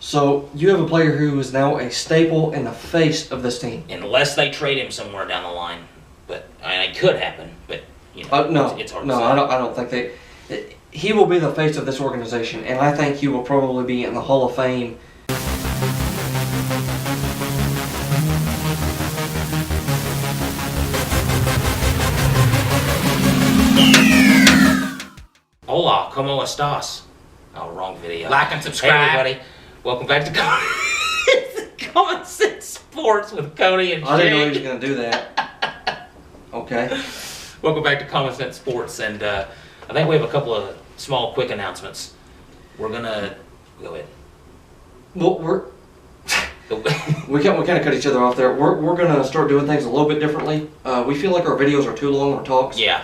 So you have a player who is now a staple and the face of this team. Unless they trade him somewhere down the line, but it could happen. But no, it's hard no, to say. I don't think they. He will be the face of this organization, and I think he will probably be in the Hall of Fame. Hola, ¿cómo estás? Oh, wrong video. Like and subscribe. Hey everybody, welcome back to Common Sense Sports with Cody and Jay. I didn't know he was going to do that. Okay. Welcome back to Common Sense Sports, and I think we have a couple of small, quick announcements. We're gonna go ahead. Well, we kind of cut each other off there. We're going to start doing things a little bit differently. We feel like our videos are too long, our talks. Yeah,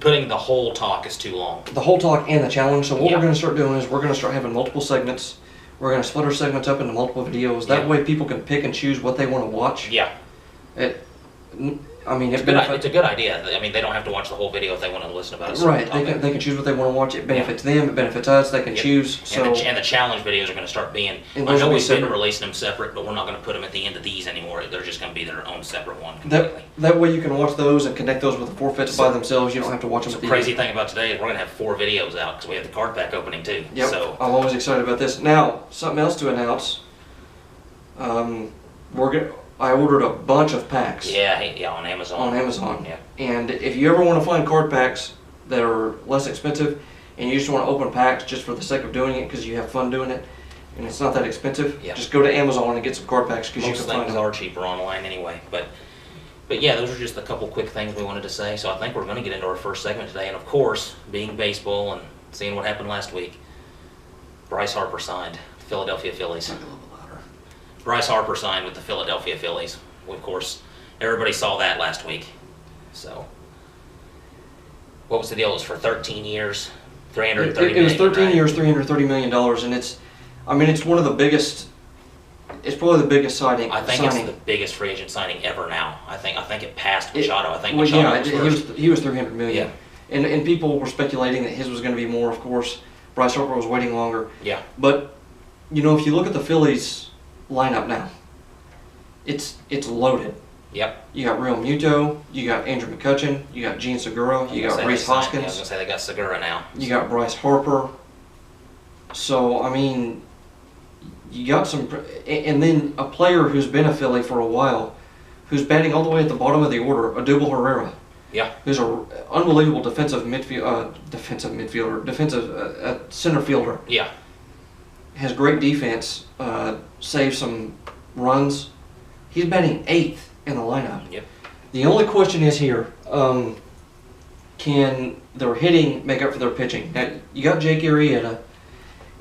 putting the whole talk is too long. The whole talk and the challenge. So what we're going to start doing is we're going to start having multiple segments. We're going to split our segments up into multiple videos. That way people can pick and choose what they want to watch. Yeah. It's a good idea. I mean, they don't have to watch the whole video if they want to listen about it. Right. They can choose what they want to watch. It benefits them. It benefits us. They can choose. So and the challenge videos are going to start being. I know we've been releasing them separate, but we're not going to put them at the end of these anymore. They're just going to be their own separate one completely. That way you can watch those and connect those with the forfeits by themselves. You don't have to watch them at the end. The crazy thing about today is we're going to have 4 videos out because we have the card pack opening too. Yep. So I'm always excited about this. Now, something else to announce. I ordered a bunch of packs. Yeah, on Amazon. On Amazon. Yeah. And if you ever want to find card packs that are less expensive, and you just want to open packs just for the sake of doing it because you have fun doing it, and it's not that expensive, just go to Amazon and get some card packs because you can find them. Most things are cheaper online anyway. But yeah, those are just a couple quick things we wanted to say. So I think we're going to get into our first segment today. And of course, being baseball and seeing what happened last week, Bryce Harper signed Philadelphia Phillies. Bryce Harper signed with the Philadelphia Phillies. Well, of course, everybody saw that last week. So, what was the deal? It was for 13 years, $330 million. It was 13 right? years, $330 million, and it's one of the biggest. It's probably the biggest signing. I think it's the biggest free agent signing ever now. I think it passed Machado. I think Machado was first. He was $300 million. Yeah. And people were speculating that his was going to be more. Of course, Bryce Harper was waiting longer. Yeah. But if you look at the Phillies lineup now, it's loaded. Yep. You got Real Muto, you got Andrew McCutchen, you got Gene Segura, you got Rhys Hoskins. I was going to say they got Segura now. You got Bryce Harper. So, you got some, and then a player who's been a Philly for a while, who's batting all the way at the bottom of the order, Odubel Herrera. Yeah. Who's an unbelievable defensive center fielder. Yeah. Has great defense, saves some runs. He's batting 8th in the lineup. Yep. The only question is here, can their hitting make up for their pitching? Now, you got Jake Arrieta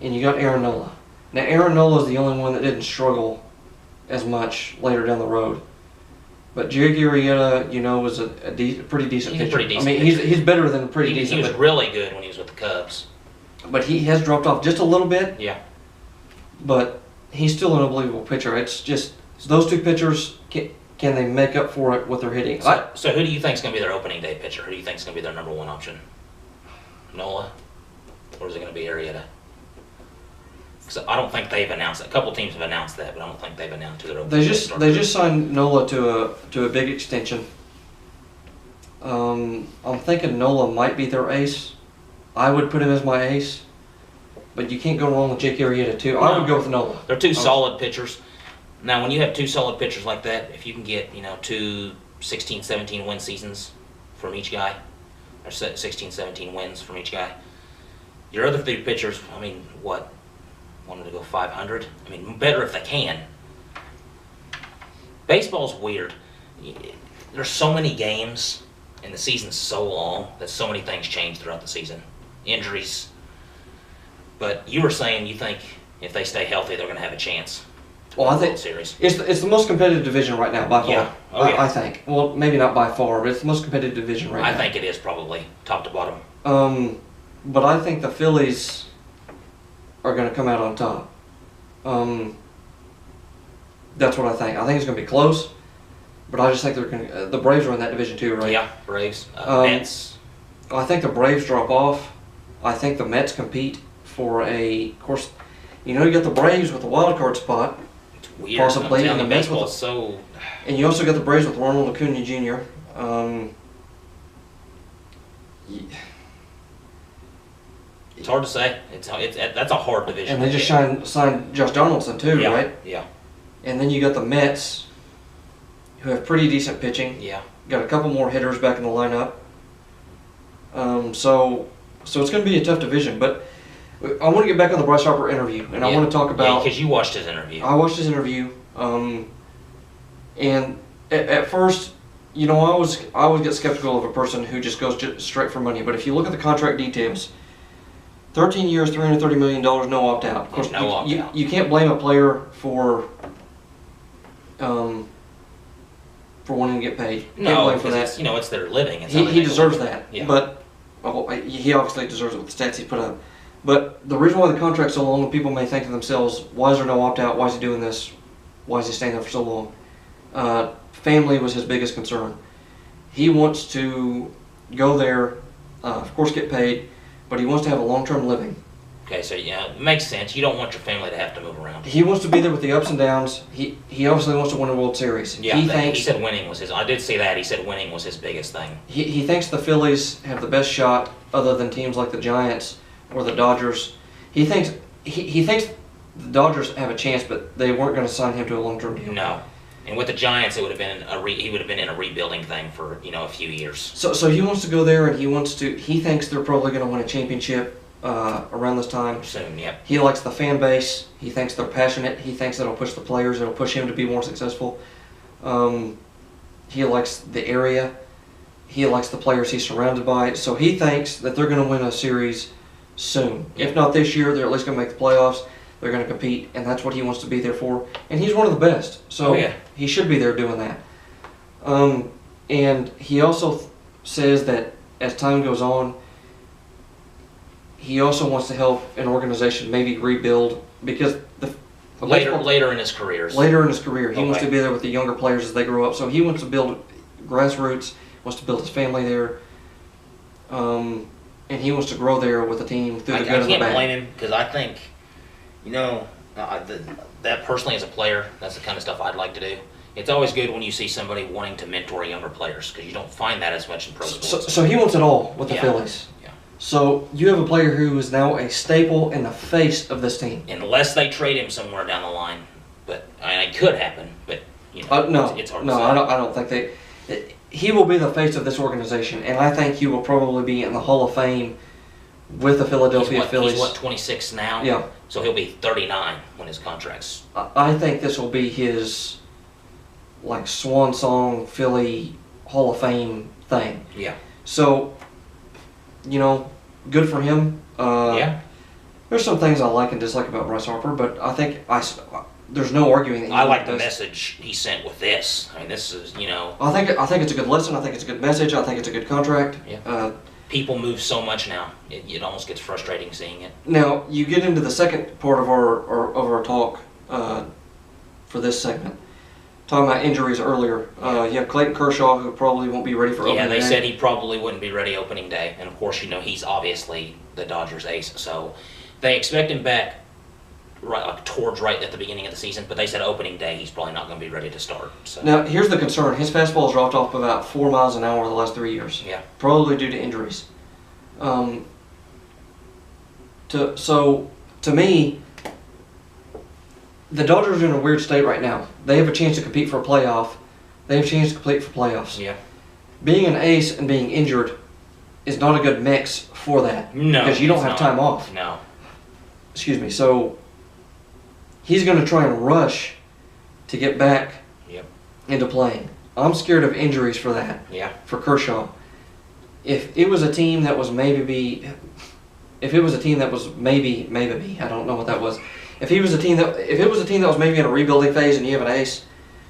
and you got Aaron Nola. Now, Aaron Nola is the only one that didn't struggle as much later down the road. But Jake Arrieta, was a pretty decent pitcher. Pretty decent he's better than pretty decent. He was really good when he was with the Cubs. But he has dropped off just a little bit. Yeah. But he's still an unbelievable pitcher. It's just those two pitchers, can they make up for it with their hitting? So who do you think is going to be their opening day pitcher? Who do you think is going to be their number 1 option? Nola? Or is it going to be Arrieta? Because I don't think they've announced it. A couple teams have announced that, but I don't think they've announced who their opening day They just signed Nola to a big extension. I'm thinking Nola might be their ace. I would put him as my ace. But you can't go wrong with Jake Arrieta too. I would go with Nola. They're 2 solid pitchers. Now, when you have 2 solid pitchers like that, if you can get 2 16, 17 win seasons from each guy, or 16, 17 wins from each guy, your other 3 pitchers, wanted to go 500? Better if they can. Baseball's weird. There's so many games, and the season's so long that so many things change throughout the season. Injuries. But you were saying you think if they stay healthy, they're going to have a chance. Well, I think series. It's the most competitive division right now by far. Yeah. I think. Well, maybe not by far, but it's the most competitive division right now. I think it is probably top to bottom. But I think the Phillies are going to come out on top. That's what I think. I think it's going to be close, but I just think they're going to. The Braves are in that division too, right? Yeah, Braves, Mets. I think the Braves drop off. I think the Mets compete for of course, You know, you got the Braves with the wild card spot, It's weird. possibly, I'm and the telling you, Mets with baseball's so. and you also got the Braves with Ronald Acuna Jr. y- It's hard to say. That's a hard division. And they to just get. signed Josh Donaldson too, Yeah, right? Yeah. And then you got the Mets, who have pretty decent pitching. Yeah. Got a couple more hitters back in the lineup. So it's going to be a tough division. But I want to get back on the Bryce Harper interview, and I want to talk about. because you watched his interview. I watched his interview, and at first, you know, I always get skeptical of a person who just goes straight for money. But if you look at the contract details, 13 years, $330 million, no opt out. Of course, No opt-out. you can't blame a player for wanting to get paid. You can't No, blame for because that. it's their living. It's how they He make a deserves living. that, Yeah. but he obviously deserves it with the stats he's put up. But the reason why the contract's so long, people may think to themselves, why is there no opt-out? Why is he doing this? Why is he staying there for so long? Family was his biggest concern. He wants to go there, of course get paid, but he wants to have a long-term living. Okay, so yeah, it makes sense. You don't want your family to have to move around. He wants to be there with the ups and downs. He obviously wants to win a World Series. Yeah, he he said winning was his. I did see that. He said winning was his biggest thing. He thinks the Phillies have the best shot other than teams like the Giants or the Dodgers. He thinks the Dodgers have a chance, but they weren't going to sign him to a long-term deal. No, and with the Giants, it would have been he would have been in a rebuilding thing for a few years. So he wants to go there, and he thinks they're probably going to win a championship around this time. Soon, yep. He likes the fan base. He thinks they're passionate. He thinks it'll push the players. It'll push him to be more successful. He likes the area. He likes the players he's surrounded by. So he thinks that they're going to win a series soon. If not this year, they're at least going to make the playoffs. They're going to compete, and that's what he wants to be there for. And he's one of the best, so he should be there doing that. And he also says that as time goes on, he also wants to help an organization maybe rebuild because Later in his career. Later in his career, he wants Okay. to be there with the younger players as they grow up. So he wants to build grassroots, wants to build his family there, and he wants to grow there with the team through the good I and the can't bad. blame him because I think, that personally as a player, that's the kind of stuff I'd like to do. It's always good when you see somebody wanting to mentor younger players because you don't find that as much in pro sports. So he wants it all with the Yeah. Phillies. Yeah. So you have a player who is now a staple and the face of this team. Unless they trade him somewhere down the line, but it could happen. But No, it's hard no, to say. I don't think they. He will be the face of this organization, and I think he will probably be in the Hall of Fame with the Philadelphia Phillies. He's 26 now? Yeah. So he'll be 39 when his contract's. I think this will be his swan song Philly Hall of Fame thing. Yeah. So, good for him. Yeah. There's some things I like and dislike about Bryce Harper, but I think there's no arguing that I like the message he sent with this. I mean, this is, I think it's a good lesson. I think it's a good message. I think it's a good contract. Yeah. People move so much now. It almost gets frustrating seeing it. Now you get into the second part of our talk for this segment, talking about injuries earlier. You have Clayton Kershaw, who probably won't be ready for opening Yeah, they day. said he probably wouldn't be ready opening day, and of course, he's obviously the Dodgers' ace, so they expect him back right at the beginning of the season. But they said opening day, he's probably not going to be ready to start. So. Now here's the concern: his fastball has dropped off about 4 miles an hour the last 3 years. Yeah. Probably due to injuries. To me, the Dodgers are in a weird state right now. They have a chance to compete for a playoff. They have a chance to compete for playoffs. Yeah. Being an ace and being injured is not a good mix for that. No. Because you don't it's have not. time off. No. Excuse me. So he's going to try and rush to get back Yep. into playing. I'm scared of injuries for that. Yeah. For Kershaw. If it was a team that was maybe, I don't know what that was. If it was a team that was maybe in a rebuilding phase and you have an ace,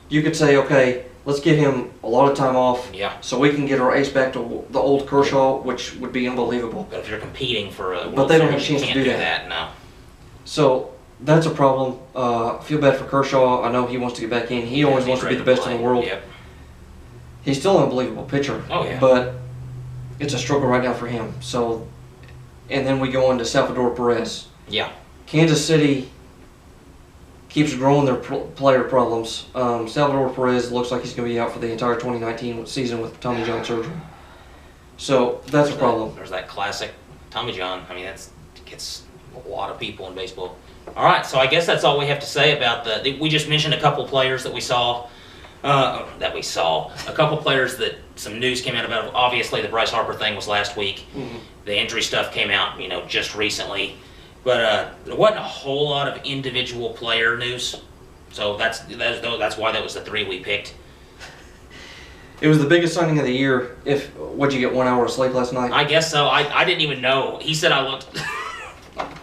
you could say, okay, let's give him a lot of time off, Yeah. so we can get our ace back to the old Kershaw, which would be unbelievable. But if you're competing for a But World they don't Series, have a chance you to can't do do that. that. No. So that's a problem. I feel bad for Kershaw. I know he wants to get back in. He always wants to be the best in the world. Yep. He's still an unbelievable pitcher. Oh, yeah. But it's a struggle right now for him. So, and then we go on to Salvador Perez. Yeah. Kansas City keeps growing their player problems. Salvador Perez looks like he's going to be out for the entire 2019 season with Tommy John surgery. So that's a problem. There's that classic Tommy John. I mean, gets a lot of people in baseball. All right, so I guess that's all we have to say about we just mentioned a couple players that we saw. A couple players that some news came out about. Obviously, the Bryce Harper thing was last week. Mm-hmm. The injury stuff came out, just recently. But there wasn't a whole lot of individual player news. So that's why that was the 3 we picked. It was the biggest signing of the year. What'd you get, 1 hour of sleep last night? I guess so. I didn't even know. He said I looked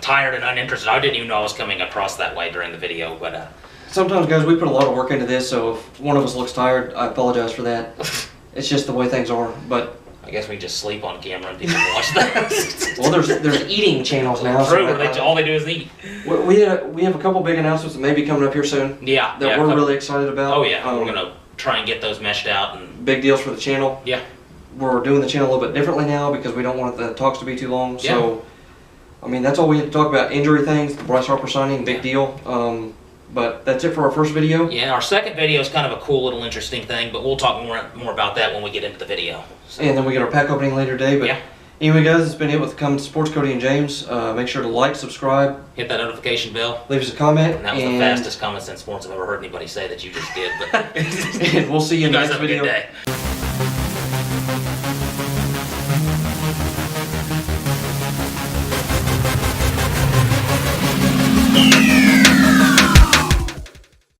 tired and uninterested. I didn't even know I was coming across that way during the video. But sometimes, guys, we put a lot of work into this, so if one of us looks tired, I apologize for that. It's just the way things are. But I guess we just sleep on camera and people can watch that. well, there's eating channels now. True. So all they do is eat. We have a couple big announcements that may be coming up here soon. Yeah. That we're really excited about. Oh yeah, we're gonna try and get those meshed out and big deals for the channel. Yeah. We're doing the channel a little bit differently now because we don't want the talks to be too long. Yeah. So, I mean, that's all we had to talk about. Injury things, the Bryce Harper signing, big deal. But that's it for our first video. Yeah, our second video is kind of a cool little interesting thing, but we'll talk more about that when we get into the video. So. And then we get our pack opening later today. But anyway, guys, it's been it with Coming to Sports, Cody and James. Make sure to like, subscribe. Hit that notification bell. Leave us a comment. And that was the fastest Common Sense Sports I've ever heard anybody say that you just did. But and we'll see you in the next next video. Good day.